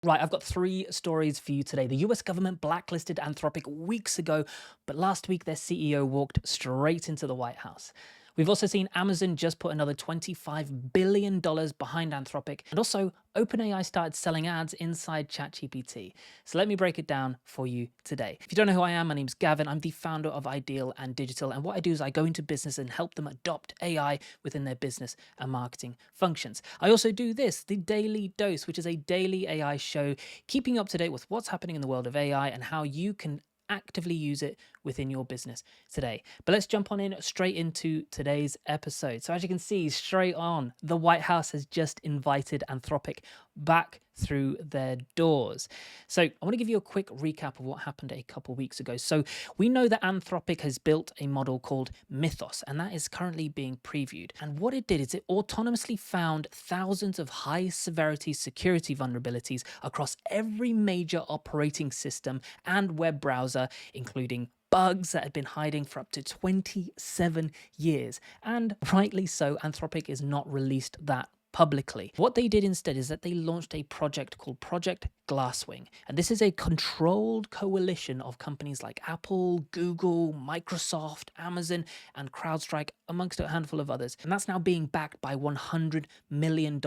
Right, I've got three stories for you today. The US government blacklisted Anthropic weeks ago, but last week their CEO walked straight into the White House. We've also seen Amazon just put another $25 billion behind Anthropic, and also OpenAI started selling ads inside ChatGPT. So let me break it down for you today. If you don't know who I am, my name's Gavin. I'm the founder of Ideal and Digital, and what I do is I go into business and help them adopt AI within their business and marketing functions. I also do this, the Daily Dose, which is a daily AI show, keeping you up to date with what's happening in the world of AI and how you can actively use it within your business today. But let's jump on in straight into today's episode. So as you can see, straight on, the White House has just invited Anthropic back through their doors. So I want to give you a quick recap of what happened a couple weeks ago. So we know that Anthropic has built a model called Mythos, and that is currently being previewed. And what it did is it autonomously found thousands of high severity security vulnerabilities across every major operating system and web browser, including bugs that had been hiding for up to 27 years. And rightly so, Anthropic has not released that publicly. What they did instead is that they launched a project called Project Glasswing. And this is a controlled coalition of companies like Apple, Google, Microsoft, Amazon, and CrowdStrike, amongst a handful of others. And that's now being backed by $100 million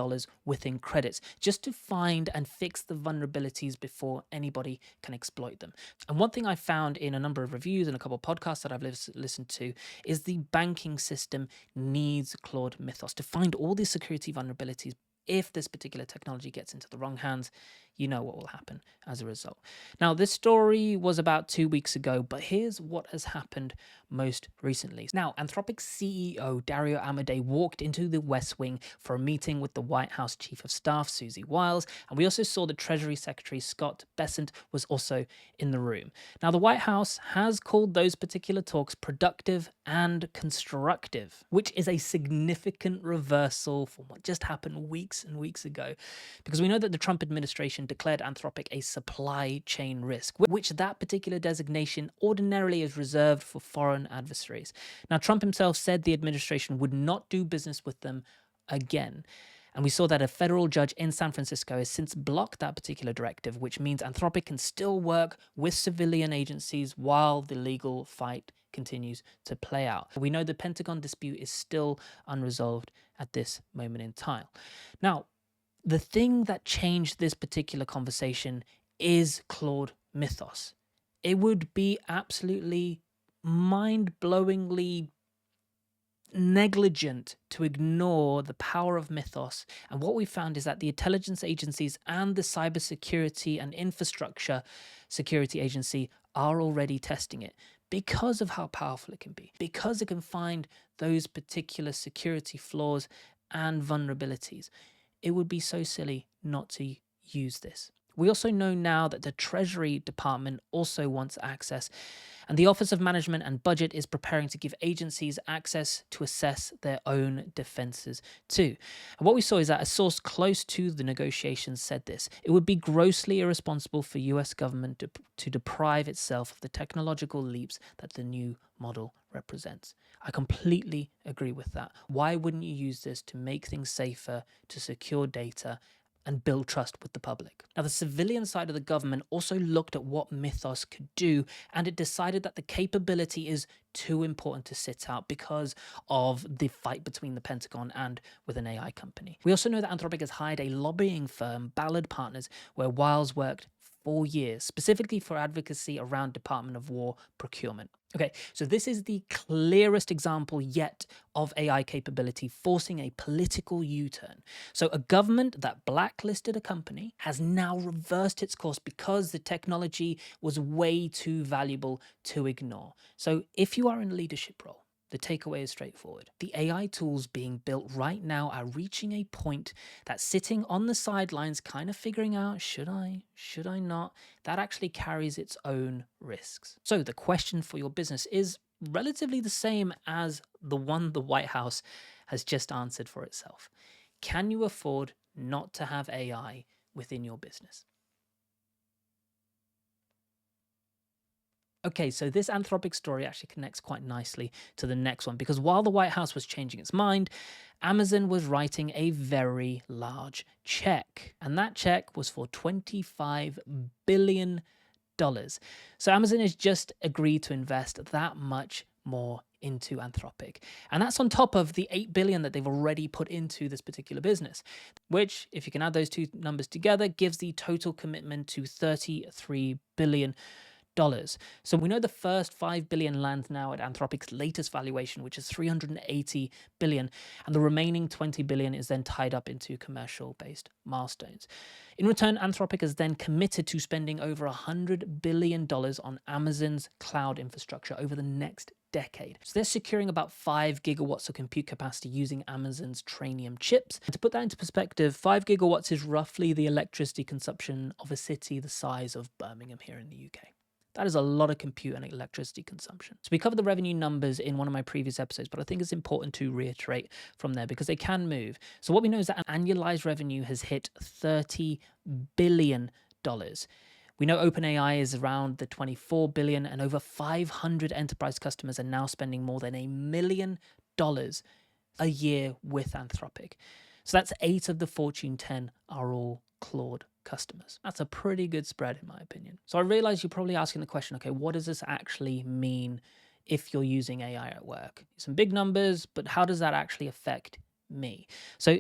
within credits, just to find and fix the vulnerabilities before anybody can exploit them. And one thing I found in a number of reviews and a couple of podcasts that I've listened to is the banking system needs Claude Mythos to find all these security vulnerabilities. If this particular technology gets into the wrong hands, you know what will happen as a result. Now, this story was about 2 weeks ago, but here's what has happened most recently. Now, Anthropic's CEO Dario Amodei walked into the West Wing for a meeting with the White House Chief of Staff, Susie Wiles, and we also saw the Treasury Secretary Scott Bessent was also in the room. Now, the White House has called those particular talks productive and constructive, which is a significant reversal from what just happened weeks and weeks ago, because we know that the Trump administration declared Anthropic a supply chain risk, which that particular designation ordinarily is reserved for foreign adversaries. Now, Trump himself said the administration would not do business with them again. And we saw that a federal judge in San Francisco has since blocked that particular directive, which means Anthropic can still work with civilian agencies while the legal fight continues to play out. We know the Pentagon dispute is still unresolved at this moment in time. Now, the thing that changed this particular conversation is Claude Mythos. It would be absolutely mind-blowingly negligent to ignore the power of Mythos. And what we found is that the intelligence agencies and the cybersecurity and infrastructure security agency are already testing it because of how powerful it can be, because it can find those particular security flaws and vulnerabilities. It would be so silly not to use this. We also know now that the Treasury Department also wants access, and the Office of Management and Budget is preparing to give agencies access to assess their own defenses too. And what we saw is that a source close to the negotiations said this: it would be grossly irresponsible for US government to deprive itself of the technological leaps that the new model represents. I completely agree with that. Why wouldn't you use this to make things safer, to secure data, and build trust with the public? Now, the civilian side of the government also looked at what Mythos could do, and it decided that the capability is too important to sit out because of the fight between the Pentagon and with an AI company. We also know that Anthropic has hired a lobbying firm, Ballard Partners, where Wiles worked 4 years, specifically for advocacy around Department of War procurement. Okay, so this is the clearest example yet of AI capability forcing a political U-turn. So a government that blacklisted a company has now reversed its course because the technology was way too valuable to ignore. So if you are in a leadership role, the takeaway is straightforward. The AI tools being built right now are reaching a point that sitting on the sidelines, kind of figuring out, should I not, that actually carries its own risks. So the question for your business is relatively the same as the one the White House has just answered for itself. Can you afford not to have AI within your business? Okay, so this Anthropic story actually connects quite nicely to the next one, because while the White House was changing its mind, Amazon was writing a very large check, and that check was for $25 billion. So Amazon has just agreed to invest that much more into Anthropic. And that's on top of the $8 billion that they've already put into this particular business, which, if you can add those two numbers together, gives the total commitment to $33 billion. So we know the first $5 billion lands now at Anthropic's latest valuation, which is $380 billion, and the remaining $20 billion is then tied up into commercial-based milestones. In return, Anthropic has then committed to spending over $100 billion on Amazon's cloud infrastructure over the next decade. So they're securing about 5 gigawatts of compute capacity using Amazon's Trainium chips. And to put that into perspective, 5 gigawatts is roughly the electricity consumption of a city the size of Birmingham here in the UK. That is a lot of compute and electricity consumption. So we covered the revenue numbers in one of my previous episodes, but I think it's important to reiterate from there because they can move. So what we know is that annualized revenue has hit $30 billion. We know OpenAI is around the $24 billion, and over 500 enterprise customers are now spending more than $1 million a year with Anthropic. So that's 8 of the Fortune 10 are all Claude customers. That's a pretty good spread in my opinion. So I realize you're probably asking the question, okay, what does this actually mean if you're using AI at work? Some big numbers, but how does that actually affect me? So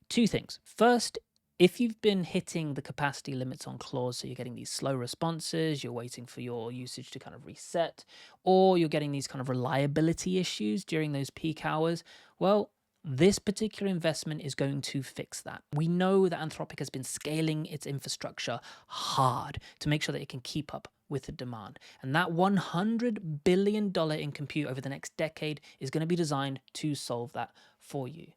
2 things. First, if you've been hitting the capacity limits on Claude, so you're getting these slow responses, you're waiting for your usage to kind of reset, or you're getting these kind of reliability issues during those peak hours, well, this particular investment is going to fix that. We know that Anthropic has been scaling its infrastructure hard to make sure that it can keep up with the demand. And that $100 billion in compute over the next decade is going to be designed to solve that for you.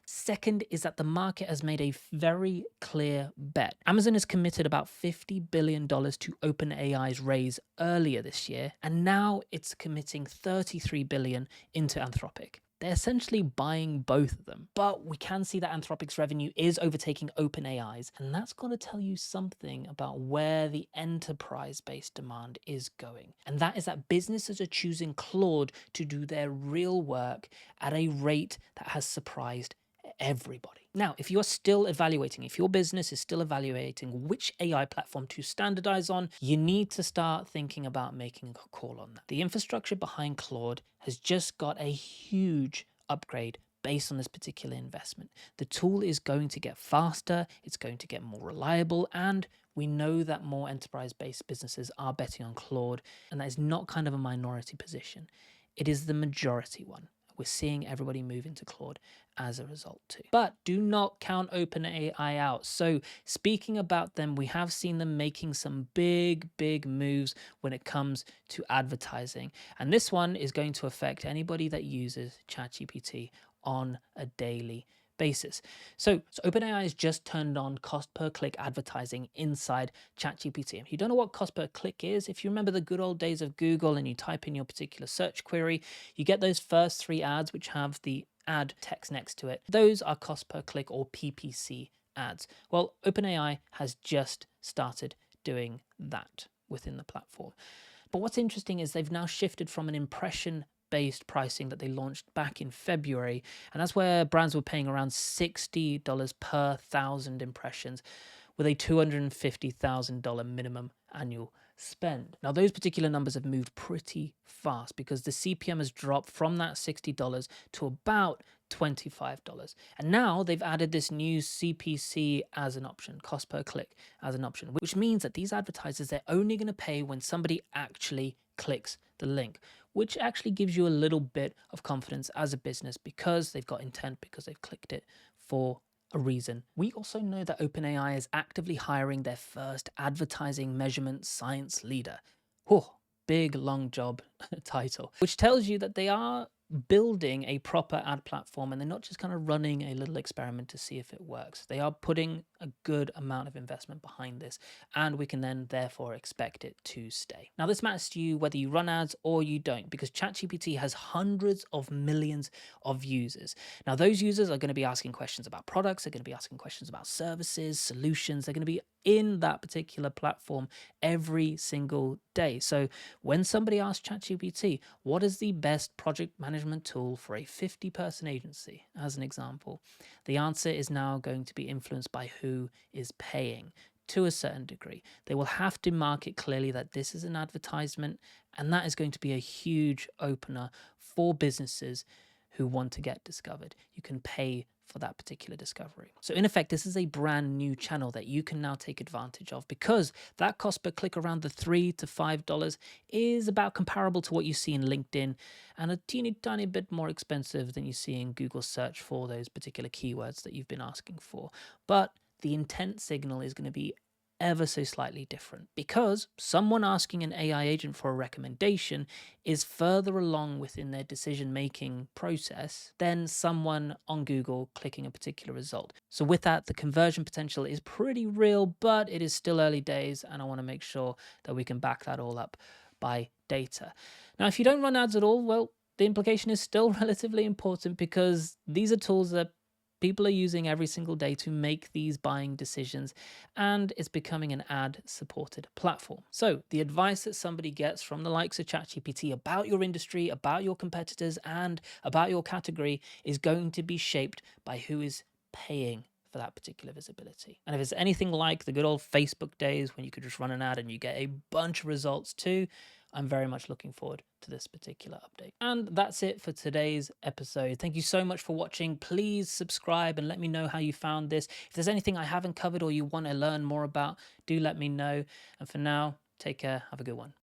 Second is that the market has made a very clear bet. Amazon has committed about $50 billion to OpenAI's raise earlier this year, and now it's committing $33 billion into Anthropic. They're essentially buying both of them. But we can see that Anthropic's revenue is overtaking OpenAI's, and that's got to tell you something about where the enterprise-based demand is going. And that is that businesses are choosing Claude to do their real work at a rate that has surprised everybody. Now, if you're still evaluating, if your business is still evaluating which AI platform to standardize on, you need to start thinking about making a call on that. The infrastructure behind Claude has just got a huge upgrade based on this particular investment. The tool is going to get faster, it's going to get more reliable, and we know that more enterprise-based businesses are betting on Claude, and that is not kind of a minority position. It is the majority one. We're seeing everybody move into Claude as a result too. But do not count OpenAI out. So speaking about them, we have seen them making some big moves when it comes to advertising. And this one is going to affect anybody that uses ChatGPT on a daily basis. So OpenAI has just turned on cost per click advertising inside ChatGPT. If you don't know what cost per click is, if you remember the good old days of Google and you type in your particular search query, you get those first 3 ads which have the ad text next to it. Those are cost per click or PPC ads. Well, OpenAI has just started doing that within the platform. But what's interesting is they've now shifted from an impression-based pricing that they launched back in February, and that's where brands were paying around $60 per 1,000 impressions with a $250,000 minimum annual spend. Now, those particular numbers have moved pretty fast because the CPM has dropped from that $60 to about $25. And now they've added this new CPC as an option, cost per click as an option, which means that these advertisers, they're only going to pay when somebody actually clicks the link, which actually gives you a little bit of confidence as a business because they've got intent, because they've clicked it for a reason. We also know that OpenAI is actively hiring their first advertising measurement science leader. Oh, big long job title, which tells you that they are building a proper ad platform and they're not just kind of running a little experiment to see if it works. They are putting a good amount of investment behind this, and we can then therefore expect it to stay. Now, this matters to you whether you run ads or you don't, because ChatGPT has hundreds of millions of users. Now, those users are going to be asking questions about products, they're going to be asking questions about services, solutions, they're going to be in that particular platform every single day. So when somebody asks ChatGPT, what is the best project management tool for a 50-person agency, as an example, the answer is now going to be influenced by who is paying to a certain degree. They will have to market clearly that this is an advertisement, and that is going to be a huge opener for businesses who want to get discovered. You can pay for that particular discovery. So in effect, this is a brand new channel that you can now take advantage of, because that cost per click around the $3 to $5 is about comparable to what you see in LinkedIn, and a teeny tiny bit more expensive than you see in Google search for those particular keywords that you've been asking for. But the intent signal is going to be ever so slightly different, because someone asking an AI agent for a recommendation is further along within their decision-making process than someone on Google clicking a particular result. So with that, the conversion potential is pretty real, but it is still early days, and I want to make sure that we can back that all up by data. Now, if you don't run ads at all, well, the implication is still relatively important, because these are tools that people are using every single day to make these buying decisions, and it's becoming an ad-supported platform. So the advice that somebody gets from the likes of ChatGPT about your industry, about your competitors, and about your category is going to be shaped by who is paying for that particular visibility. And if it's anything like the good old Facebook days when you could just run an ad and you get a bunch of results too, I'm very much looking forward to this particular update. And that's it for today's episode. Thank you so much for watching. Please subscribe and let me know how you found this. If there's anything I haven't covered or you want to learn more about, do let me know. And for now, take care. Have a good one.